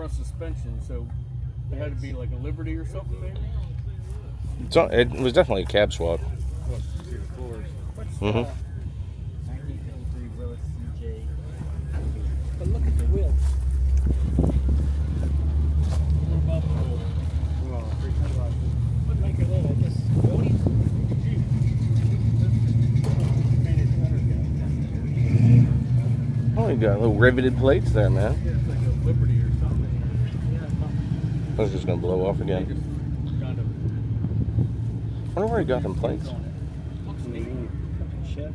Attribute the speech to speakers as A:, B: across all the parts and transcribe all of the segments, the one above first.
A: front suspension, so it had to be like a Liberty or something, maybe?
B: It was definitely a cab swap.
C: Mm-hmm. 1953 Willis CJ. But look at the wheels.
A: What about the wheel?
C: Well, what make are they? I guess Cody?
B: Oh, you got little riveted plates there, man.
A: Yeah, it's like a Liberty or something.
B: I was just gonna blow off again.
A: Kind of
B: I wonder where he got them plates.
A: on it. Looks neat.
C: Shit.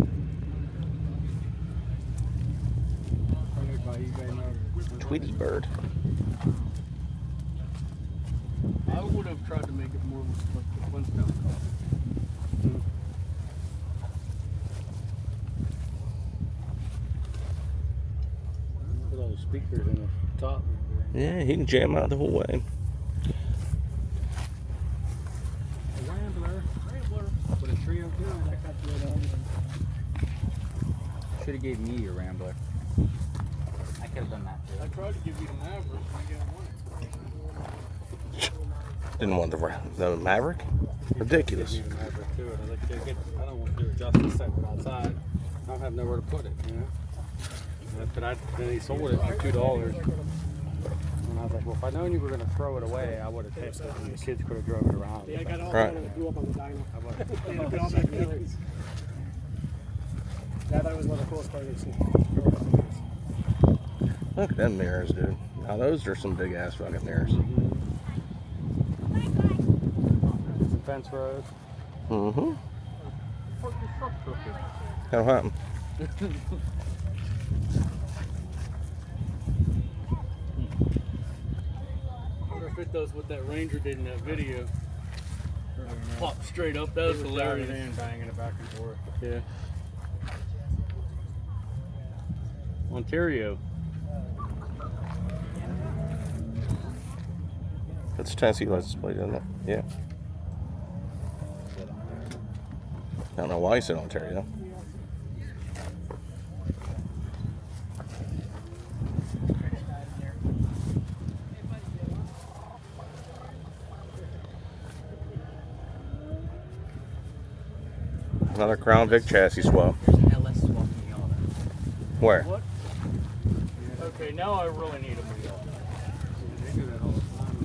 B: Tweety bird.
A: I would have tried to make it more like the Flintstone car.
C: Look at all the speakers in the top.
B: Yeah, he can jam out the whole way.
C: A Rambler. With a trio too. I got the other one. Should have gave me a Rambler. I could have done that too.
A: I tried to give you the Maverick, and you didn't want it.
B: Didn't want the Maverick? Ridiculous.
C: The Maverick too. I don't want to do it justice setting outside. I don't have nowhere to put it, you know. But then he sold it for $2. And I was like, well, if I'd known you were going to throw it away, I would have taken it and the kids could have drove it around.
D: Yeah, I got all
B: Right.
D: that blew up on the dyno.
C: I would have.
D: Yeah, I got all that millions. Yeah, I thought it was one of the coolest cars I've seen.
B: Look at them mirrors, dude. Now those are some big ass fucking mirrors.
C: Some fence rows.
B: Mm-hmm.
A: Fuck your truck crooked.
B: How happened?
A: I wonder if it does what that Ranger did in that video. Pop straight up. That was hilarious.
C: And banging it back and forth.
A: Yeah. Ontario.
B: That's a Tennessee license plate, isn't it? Yeah. I don't know why he said Ontario. Another Crown Vic chassis swap.
C: There's an LS swap in the auto.
B: Where?
A: What? Okay, now I really need a wheel.
C: They do that all the time.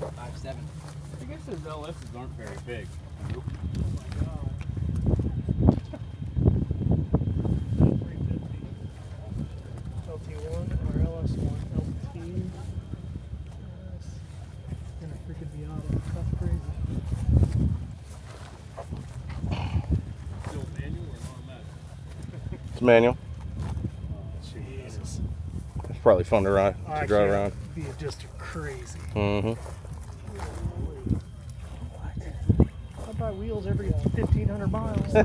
C: 5.7.
A: I guess those LSs aren't very big.
D: LT1 or LS1, LT. Gonna freaking be auto. That's crazy.
A: Still manual or automatic?
B: It's manual.
D: Jesus.
B: It's probably fun to ride, to drive around.
D: Be just crazy.
B: Mm-hmm.
D: I buy wheels every 1,500 miles.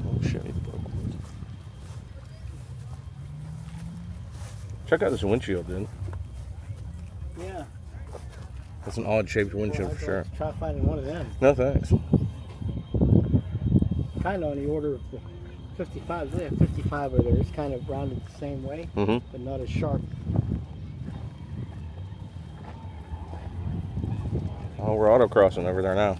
B: Oh shit. Check out this windshield, dude.
D: Yeah.
B: That's an odd shaped windshield for sure.
D: Try finding one of them.
B: No thanks.
D: Kind of on the order of the 55. They have 55 where they're kind of rounded the same way,
B: Mm-hmm.
D: but not as sharp.
B: Oh, we're autocrossing over there now.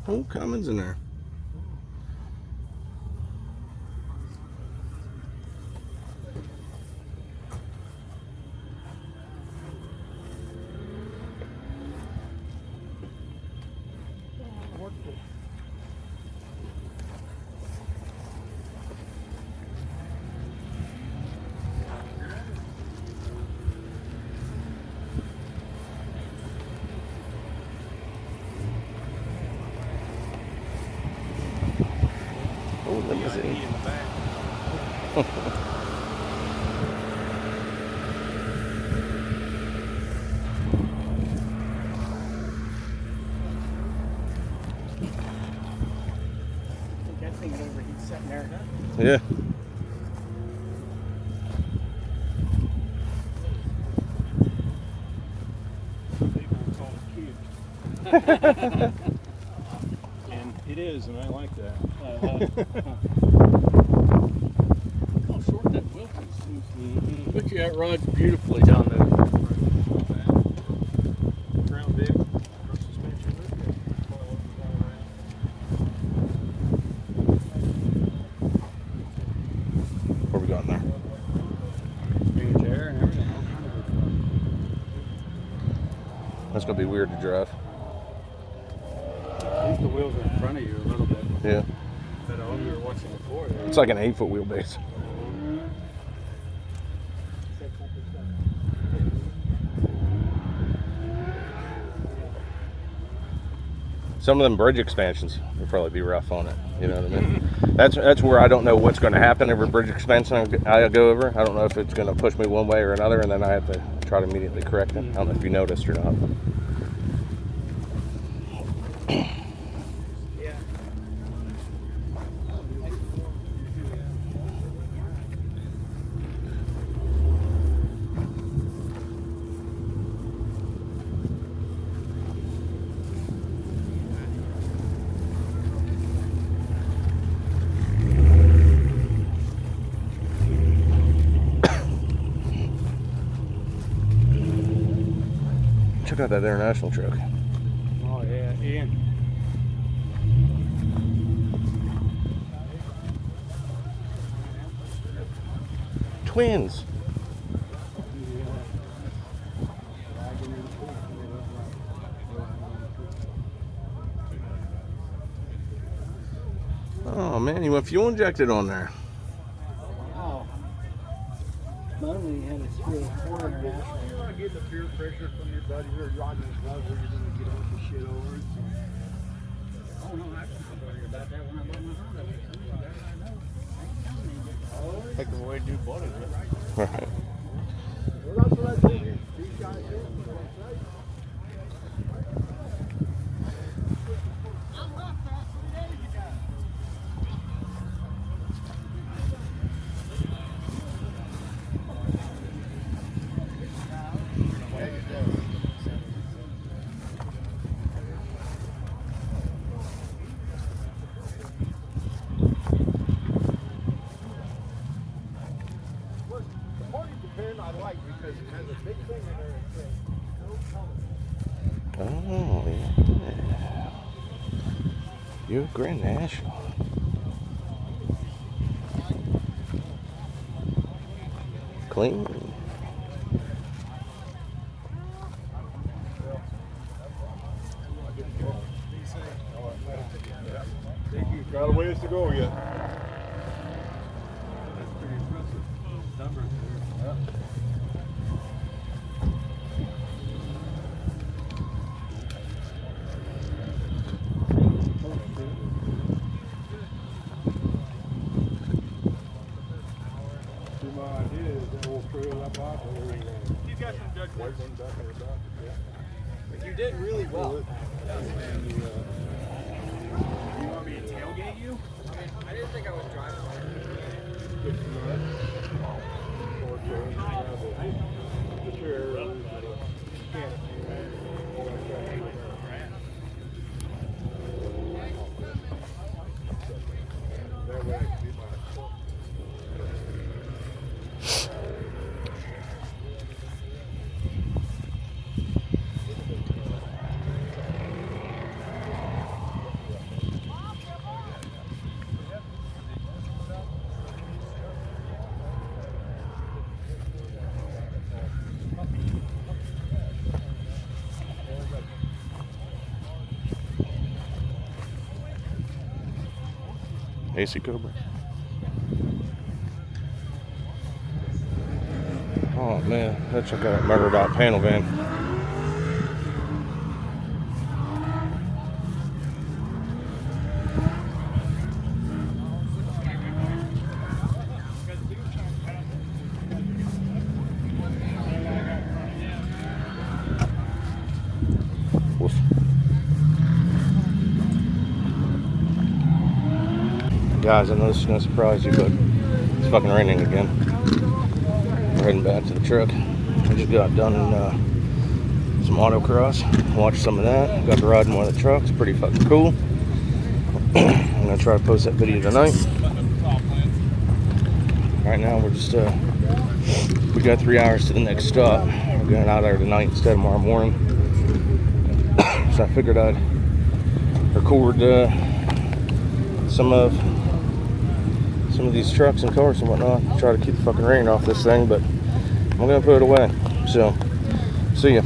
B: Oh, Cummins in there. Limousine.
C: in the back.
D: That thing over, he's sitting there.
B: Yeah.
C: People call it cute. And it is, and I like that.
A: Look how short that wheel piece is. But yeah, it rides beautifully down there.
C: Crown Vic, front suspension.
B: Where we going there?
C: Bring a chair and everything. All kind of good
B: That's gonna be weird to drive.
C: stuff. At least the wheels are in front of you a little bit.
B: Yeah.
C: But when we were watching before,
B: It's like an 8-foot wheelbase. Some of them bridge expansions would probably be rough on it. You know what I mean? That's where I don't know what's going to happen every bridge expansion I go over. I don't know if it's going to push me one way or another, and then I have to try to immediately correct it. I don't know if you noticed or not. Check out that international truck.
C: oh yeah, Ian.
B: Twins. Oh man, you went fuel injected on there.
D: Oh. Mine had a 3 or 4 international.
E: Get the peer pressure from your buddy or riding his love where you're gonna get all the shit over it.
D: Oh no, I wasn't worried about that when I bought my Honda.
E: Like the way dude bought it.
B: Right.
E: Well, that's what I told you. These guys here. I like because it has a big thing in there that says no color.
B: Oh yeah. You're Grand National. Clean.
E: Got a ways to go yet.
C: That's pretty impressive. Numbers there.
E: My idea is that we'll trail up off and
C: You got some judgments.
E: But
C: You did really well.
E: you
C: Want me to tailgate you? I didn't think I was driving.
E: the chair, that way I can be my
B: AC Cobra. Oh man, that's got that murdered out panel van. Guys, I know this is gonna surprise you, but it's fucking raining again. We're heading back to the truck. I just got done in some autocross. Watched some of that. Got to ride in one of the trucks. Pretty fucking cool. I'm gonna try to post that video tonight. Right now we're just we got 3 hours to the next stop. We're going out there tonight instead of tomorrow morning. So I figured I'd record some of these trucks and cars and whatnot. Try to keep the fucking rain off this thing, but I'm gonna put it away. So see ya.